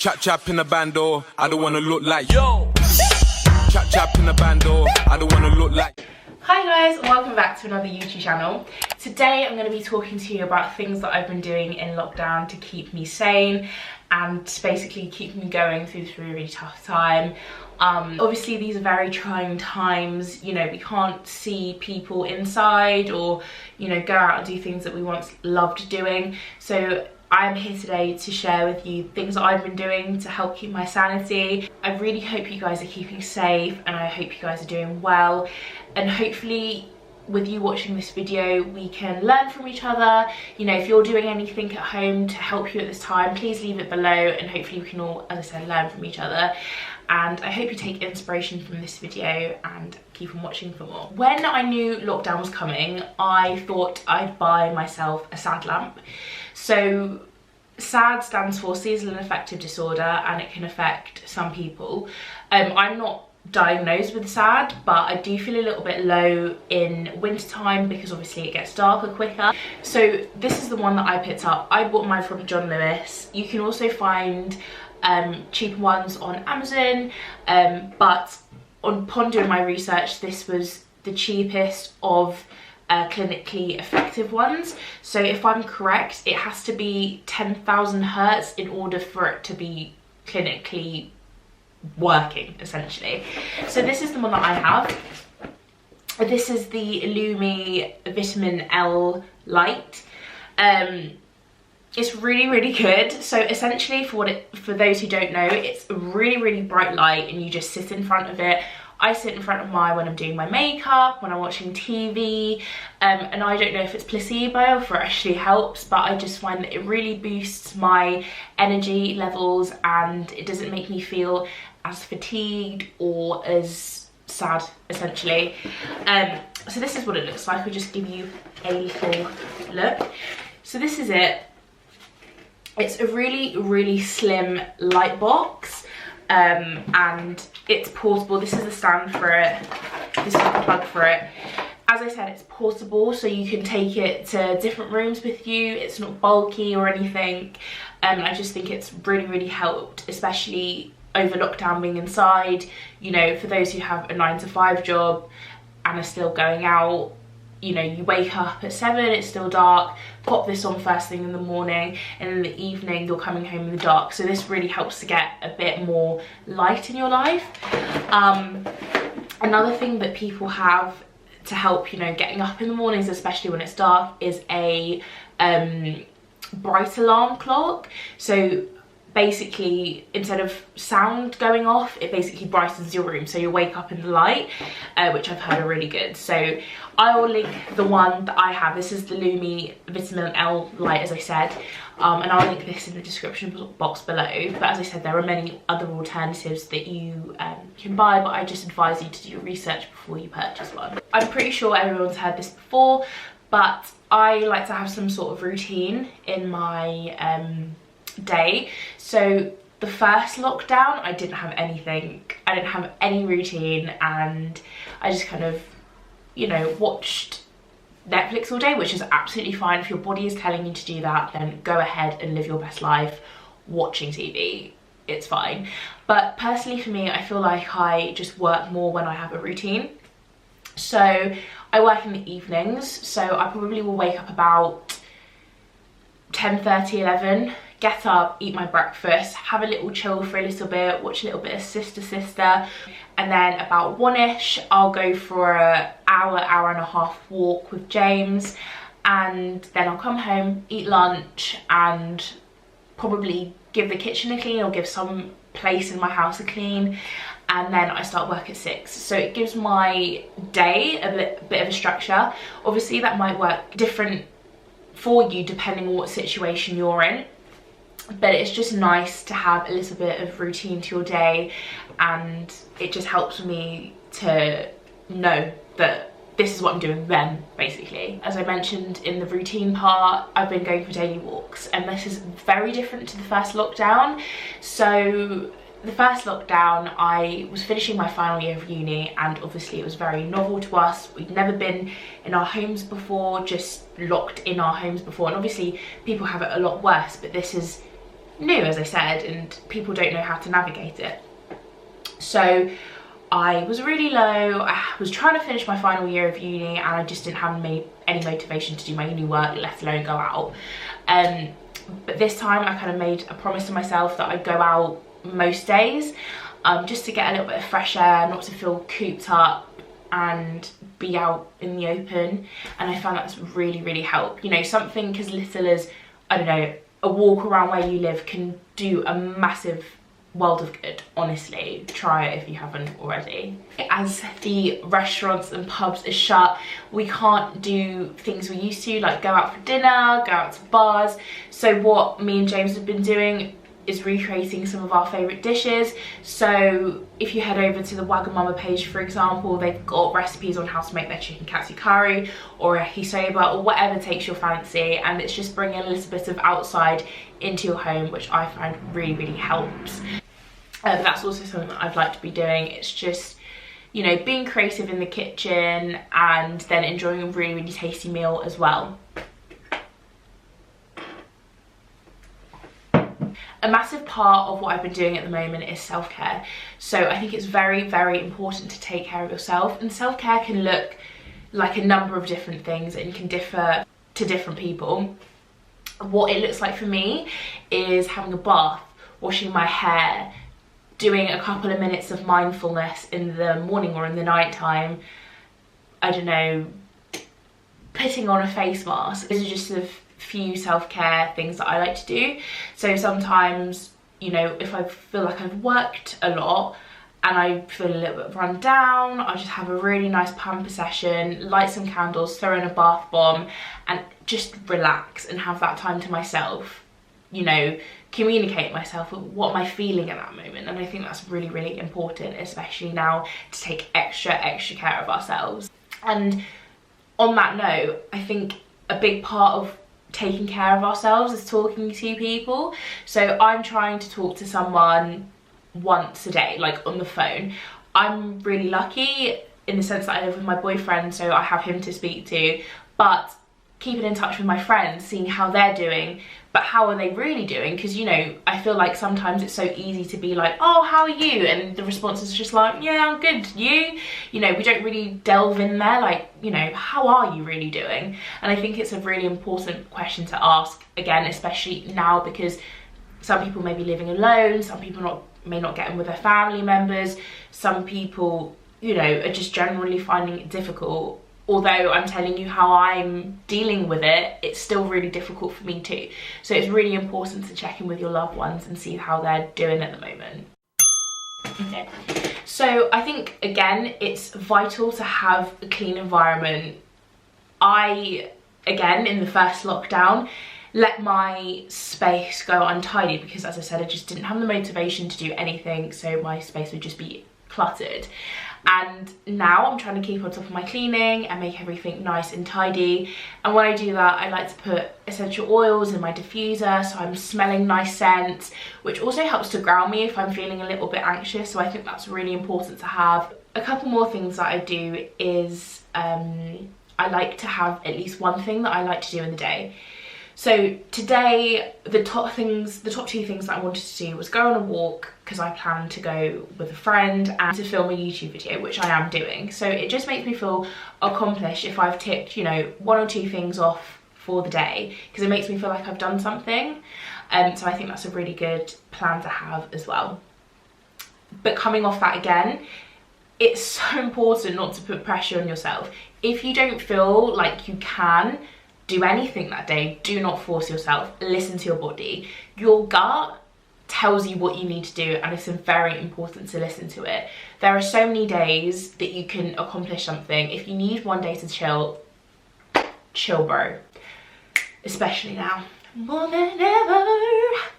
Chap in the bando, I don't wanna look like yo. Chap in the bando, I don't wanna look like. Hi guys, and welcome back to another YouTube channel. Today I'm going to be talking to you about things that I've been doing in lockdown to keep me sane and to basically keep me going through this really tough time. Obviously these are very trying times, you know, we can't see people inside or, you know, go out and do things that we once loved doing. So I'm here today to share with you things that I've been doing to help keep my sanity. I really hope you guys are keeping safe and I hope you guys are doing well, and hopefully with you watching this video we can learn from each other. You know, if you're doing anything at home to help you at this time, please leave it below and hopefully we can all, as I said, learn from each other. And I hope you take inspiration from this video and keep on watching for more. When I knew lockdown was coming, I thought I'd buy myself a SAD lamp. So SAD stands for seasonal affective disorder and it can affect some people. I'm not diagnosed with SAD, but I do feel a little bit low in winter time because obviously it gets darker quicker. So this is the one that I picked up. I bought mine from John Lewis. You can also find cheaper ones on Amazon, but upon doing my research this was the cheapest of clinically effective ones. So if I'm correct, it has to be 10,000 hertz in order for it to be clinically working, essentially. So this is the one that I have. This is the Lumi Vitamin L Light. It's really good. So essentially, for those who don't know, it's a really bright light and you just sit in front of it. I sit in front of mine when I'm doing my makeup, when I'm watching TV, and I don't know if it's placebo or if it actually helps, but I just find that it really boosts my energy levels and it doesn't make me feel as fatigued or as sad, essentially. So this is what it looks like. I'll just give you a little look. So this is it. It's a really slim light box. And it's portable. This is the stand for it, this is the plug for it. As I said, it's portable, so you can take it to different rooms with you. It's not bulky or anything. I just think it's really helped, especially over lockdown, being inside. You know, for those who have a 9-to-5 job and are still going out, you know, you wake up at 7, it's still dark, pop this on first thing in the morning, and in the evening you're coming home in the dark. So this really helps to get a bit more light in your life. Another thing that people have to help, you know, getting up in the mornings, especially when it's dark, is a bright alarm clock. So basically, instead of sound going off, it basically brightens your room so you wake up in the light, which I've heard are really good. So I will link the one that I have. This is the Lumi Vitamin L Light, as I said, and I'll link this in the description box below. But as I said, there are many other alternatives that you can buy, but I just advise you to do your research before you purchase one. I'm pretty sure everyone's heard this before, but I like to have some sort of routine in my day. So the first lockdown I didn't have anything, I didn't have any routine, and I just kind of, you know, watched Netflix all day, which is absolutely fine. If your body is telling you to do that, then go ahead and live your best life watching TV, it's fine. But personally for me, I feel like I just work more when I have a routine. So I work in the evenings, so I probably will wake up about 10:30, 11, get up, eat my breakfast, have a little chill for a little bit, watch a little bit of Sister, and then about 1ish I'll go for an hour and a half walk with James, and then I'll come home, eat lunch, and probably give the kitchen a clean or give some place in my house a clean, and then I start work at 6. So it gives my day a bit of a structure. Obviously that might work different for you depending on what situation you're in, but it's just nice to have a little bit of routine to your day, and it just helps me to know that this is what I'm doing then, basically. As I mentioned in the routine part, I've been going for daily walks, and this is very different to the first lockdown. So the first lockdown, I was finishing my final year of uni, and obviously it was very novel to us. We'd never been in our homes before, just locked in our homes before, and obviously people have it a lot worse, but this is new, as I said, and people don't know how to navigate it. So I was really low. I was trying to finish my final year of uni, and I just didn't have any motivation to do my uni work, let alone go out. But this time I kind of made a promise to myself that I'd go out most days, just to get a little bit of fresh air, not to feel cooped up and be out in the open. And I found that's really, really helped. You know, something as little as, I don't know, a walk around where you live can do a massive world of good. Honestly, try it if you haven't already. As the restaurants and pubs are shut, we can't do things we used to, like go out for dinner, go out to bars. So what me and James have been doing is recreating some of our favourite dishes. So if you head over to the Wagamama page, for example, they've got recipes on how to make their chicken katsu curry or a yakisoba or whatever takes your fancy, and it's just bringing a little bit of outside into your home, which I find really, really helps. That's also something that I'd like to be doing. It's just, you know, being creative in the kitchen and then enjoying a really, really tasty meal as well. A massive part of what I've been doing at the moment is self-care. So I think it's very, very important to take care of yourself, and self-care can look like a number of different things and can differ to different people. What it looks like for me is having a bath, washing my hair, doing a couple of minutes of mindfulness in the morning or in the night time. I don't know, putting on a face mask. These are just a few self-care things that I like to do. So sometimes, you know, if I feel like I've worked a lot and I feel a little bit run down, I'll just have a really nice pamper session, light some candles, throw in a bath bomb, and just relax and have that time to myself. You know, communicate myself with what am I feeling at that moment. And I think that's really, really important, especially now, to take extra care of ourselves. And on that note, I think a big part of taking care of ourselves is talking to people. So I'm trying to talk to someone once a day, like on the phone. I'm really lucky in the sense that I live with my boyfriend, so I have him to speak to, but keeping in touch with my friends, seeing how they're doing, but how are they really doing? Because, you know, I feel like sometimes it's so easy to be like, oh, how are you? And the response is just like, yeah, I'm good, you? You know, we don't really delve in there, like, you know, how are you really doing? And I think it's a really important question to ask, again, especially now, because some people may be living alone, some people may not get in with their family members, some people, you know, are just generally finding it difficult. Although I'm telling you how I'm dealing with it, it's still really difficult for me too. So it's really important to check in with your loved ones and see how they're doing at the moment. Okay. So I think, again, it's vital to have a clean environment. I, again, in the first lockdown, let my space go untidy because, as I said, I just didn't have the motivation to do anything, so my space would just be cluttered. And now I'm trying to keep on top of my cleaning and make everything nice and tidy. And when I do that, I like to put essential oils in my diffuser, so I'm smelling nice scents, which also helps to ground me if I'm feeling a little bit anxious. So I think that's really important to have. A couple more things that I do is I like to have at least one thing that I like to do in the day. So today, the top two things that I wanted to do was go on a walk, because I plan to go with a friend, and to film a YouTube video, which I am doing. So it just makes me feel accomplished if I've ticked, you know, one or two things off for the day, because it makes me feel like I've done something. So I think that's a really good plan to have as well. But coming off that again, it's so important not to put pressure on yourself. If you don't feel like you can do anything that day, do not force yourself. Listen to your body. Your gut tells you what you need to do, and it's very important to listen to it. There are so many days that you can accomplish something. If you need one day to chill, bro. Especially now. More than ever,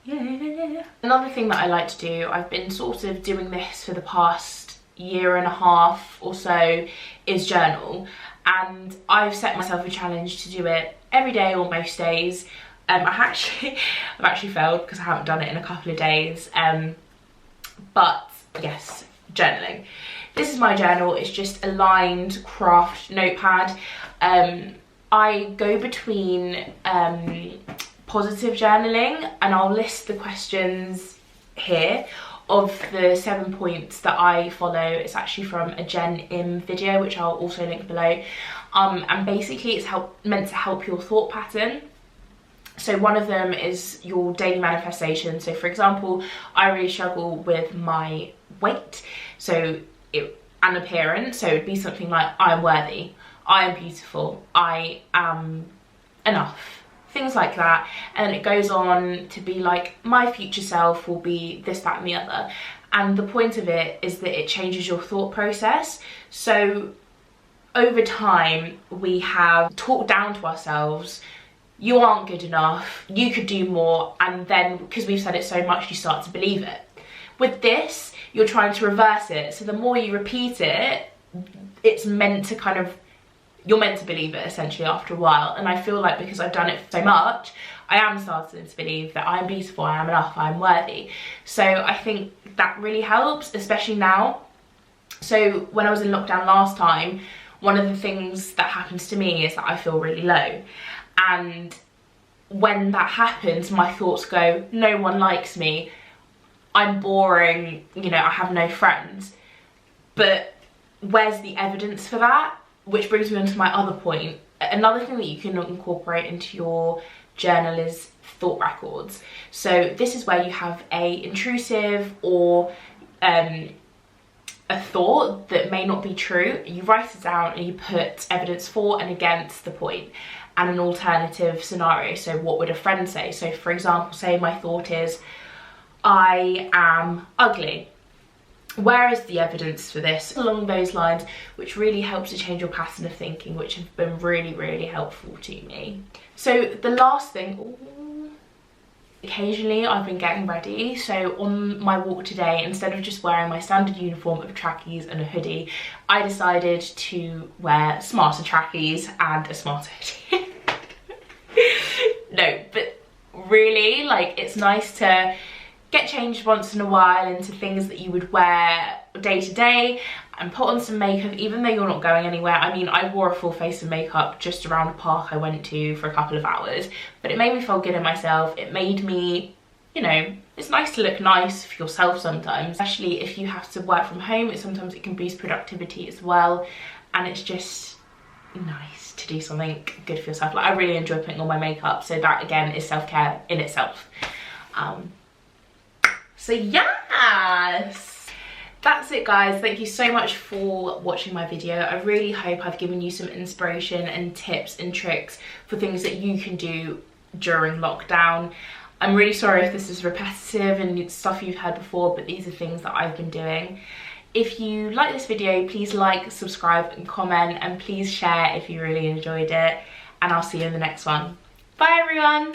yeah. Another thing that I like to do, I've been sort of doing this for the past year and a half or so, is journal. And I've set myself a challenge to do it every day or most days. I've actually failed because I haven't done it in a couple of days. But yes, journaling. This is my journal. It's just a lined craft notepad. I go between positive journaling, and I'll list the questions here of the 7 points that I follow. It's actually from a Jen Im video, which I'll also link below. And basically it's meant to help your thought pattern. So one of them is your daily manifestation. So for example, I really struggle with my weight, and appearance. So it'd be something like, I am worthy, I am beautiful, I am enough, things like that. And it goes on to be like, my future self will be this, that and the other. And the point of it is that it changes your thought process. So over time we have talked down to ourselves, you aren't good enough, you could do more, and then because we've said it so much, you start to believe it. With this, you're trying to reverse it. So the more you repeat it, it's meant to kind of, you're meant to believe it essentially after a while. And I feel like because I've done it so much, I am starting to believe that I am beautiful, I am enough, I am worthy. So I think that really helps, especially now. So when I was in lockdown last time, one of the things that happens to me is that I feel really low. And when that happens, my thoughts go, no one likes me, I'm boring, you know, I have no friends. But where's the evidence for that? Which brings me on to my other point. Another thing that you can incorporate into your journal is thought records. So this is where you have a intrusive or a thought that may not be true. You write it down and you put evidence for and against the point and an alternative scenario. So what would a friend say? So for example, say my thought is, I am ugly. Where is the evidence for this? Along those lines, which really helps to change your pattern of thinking, which have been really, really helpful to me. So the last thing, occasionally I've been getting ready. So on my walk today, instead of just wearing my standard uniform of trackies and a hoodie, I decided to wear smarter trackies and a smarter hoodie. No, but really, like, it's nice to get changed once in a while into things that you would wear day to day and put on some makeup even though you're not going anywhere. I mean, I wore a full face of makeup just around a park I went to for a couple of hours, but it made me feel good in myself. It made me, you know, it's nice to look nice for yourself sometimes, especially if you have to work from home. Sometimes it can boost productivity as well, and it's just nice to do something good for yourself. Like, I really enjoy putting on my makeup, so that again is self-care in itself. So yes, that's it guys. Thank you so much for watching my video. I really hope I've given you some inspiration and tips and tricks for things that you can do during lockdown. I'm really sorry if this is repetitive and it's stuff you've heard before, but these are things that I've been doing. If you like this video, please like, subscribe and comment, and please share if you really enjoyed it, and I'll see you in the next one. Bye everyone.